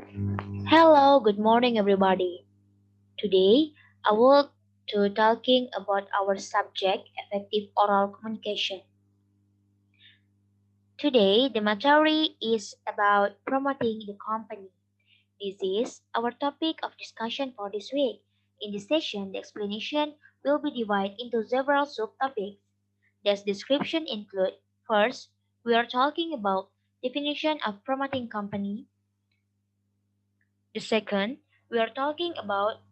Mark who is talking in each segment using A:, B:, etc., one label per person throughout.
A: Hello, good morning everybody. Today I will to talking about our subject effective oral communication. Today the material is about promoting the company. This is our topic of discussion for this week. In this session, the explanation will be divided into several subtopics. This description include first, we are talking about definition of promoting company. The second, we are talking about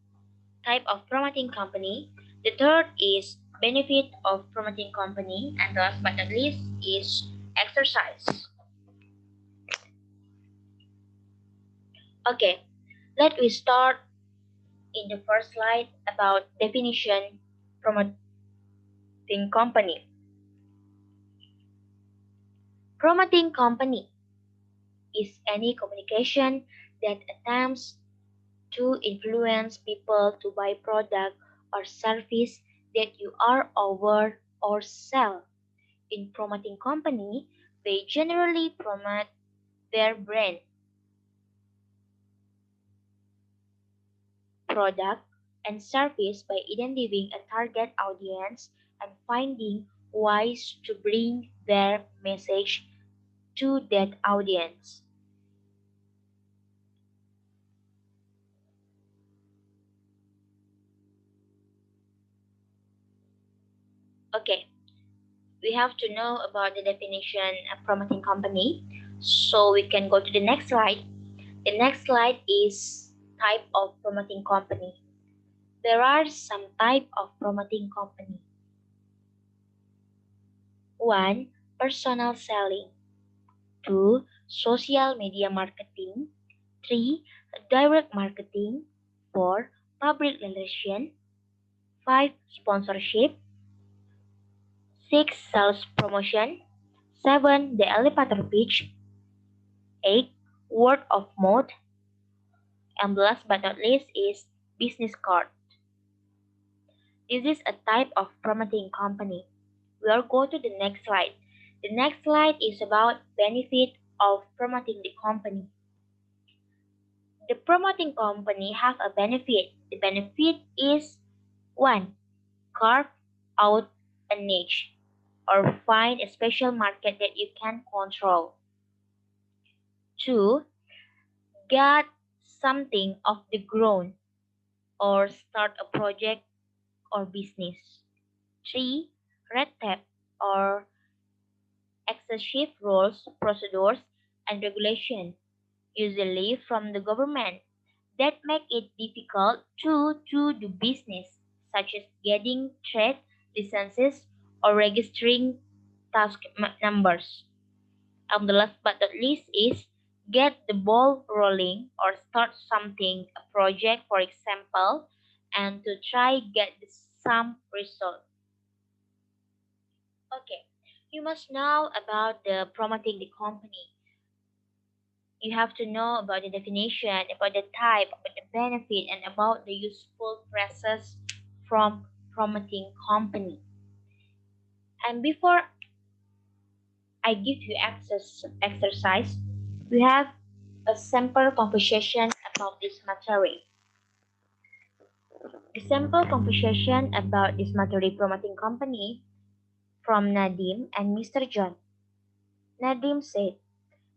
A: type of promoting company. The third is benefit of promoting company, and last but not least is exercise. Okay, let we start in the first slide about definition promoting company. Promoting company is any communication that attempts to influence people to buy product or service that you are offer or sell. In promoting company, they generally promote their brand, product, and service by identifying a target audience and finding ways to bring their message to that audience. Okay, we have to know about the definition of promoting company. So we can go to the next slide. The next slide is type of promoting company. There are some type of promoting company. 1. Personal selling. 2. Social media marketing. 3. Direct marketing. 4. Public relation. 5. Sponsorship. 6. Sales promotion. 7. The elevator pitch. 8. Word of mouth. And last but not least is business card. This is a type of promoting company. We'll go to the next slide. The next slide is about benefit of promoting the company. The promoting company have a benefit. The benefit is 1. Carve out a niche or find a special market that you can control. 2. Get something off the ground or start a project or business. 3. Red tape or excessive rules, procedures, and regulation, usually from the government, that make it difficult to do business, such as getting trade licenses or registering task numbers. And the last but not least is get the ball rolling or start something, a project, for example, and to try get some result. Okay, you must know about the promoting the company. You have to know about the definition, about the type, about the benefit, and about the useful process from promoting company. And before I give you exercise, we have a sample conversation about this material. The sample conversation about this material promoting company from Nadim and Mr. John. Nadim said,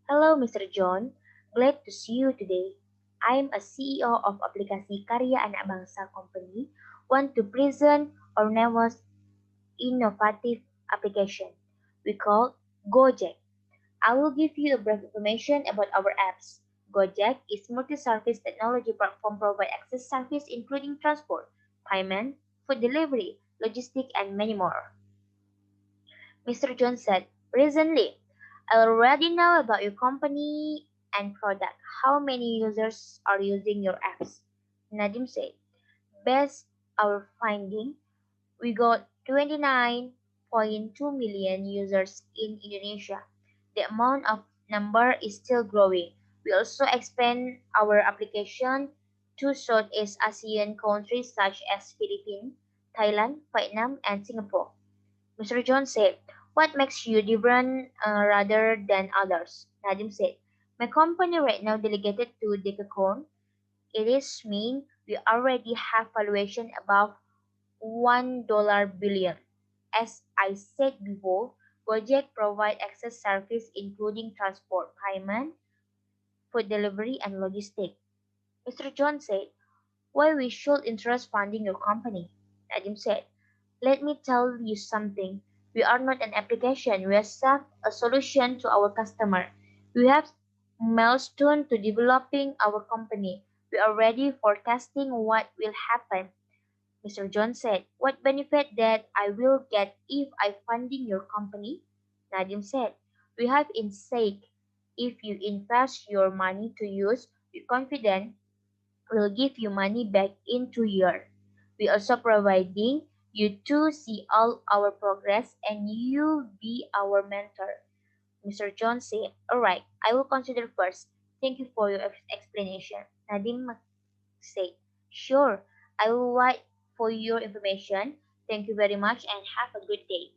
A: "Hello, Mr. John. Glad to see you today. I am a CEO of aplikasi Karya Anak Bangsa Company. Want to present our newest innovative application. We call Gojek. I will give you a brief information about our apps. Gojek is multi-service technology platform provide access service including transport, payment, food delivery, logistics, and many more." Mr. John said, "Recently, I already know about your company and product. How many users are using your apps?" Nadim said, "Based our finding, we got 29.2 million users in Indonesia. The amount of number is still growing. We also expand our application to Southeast Asian countries such as Philippines, Thailand, Vietnam, and Singapore." Mr. John said, "What makes you different rather than others?" Nadim said, My company right now delegated to Decacorn. It is mean we already have valuation above $1 billion. As I said before, Gojek provide access service including transport, payment, food delivery, and logistics. Mr. John said, why we should interest funding your company? Nadim said, let me tell you something. We are not an application. We are a solution to our customer. We have milestone to developing our company. We are ready for testing what will happen. Mr. John said, what benefit that I will get if I funding your company? Nadim said, we have in stake. If you invest your money to use, we're confident we'll give you money back in 2 years. We also providing you to see all our progress and you'll be our mentor. Mr. John said, alright, I will consider first. Thank you for your explanation. Nadim said, sure, I will wait for your information. Thank you very much and have a good day.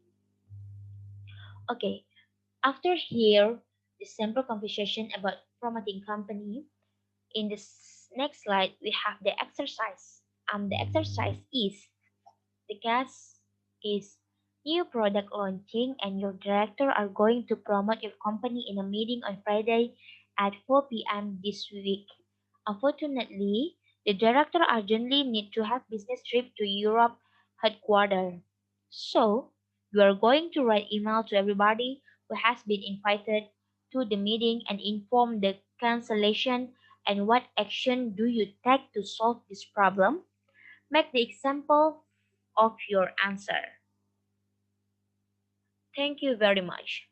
A: Okay, after here, the simple conversation about promoting company, in this next slide, we have the exercise. The exercise is the case is new product launching and your director are going to promote your company in a meeting on Friday at 4 p.m. this week. Unfortunately, the director urgently need to have business trip to Europe headquarters. So, you are going to write email to everybody who has been invited to the meeting and inform the cancellation and what action do you take to solve this problem? Make the example of your answer. Thank you very much.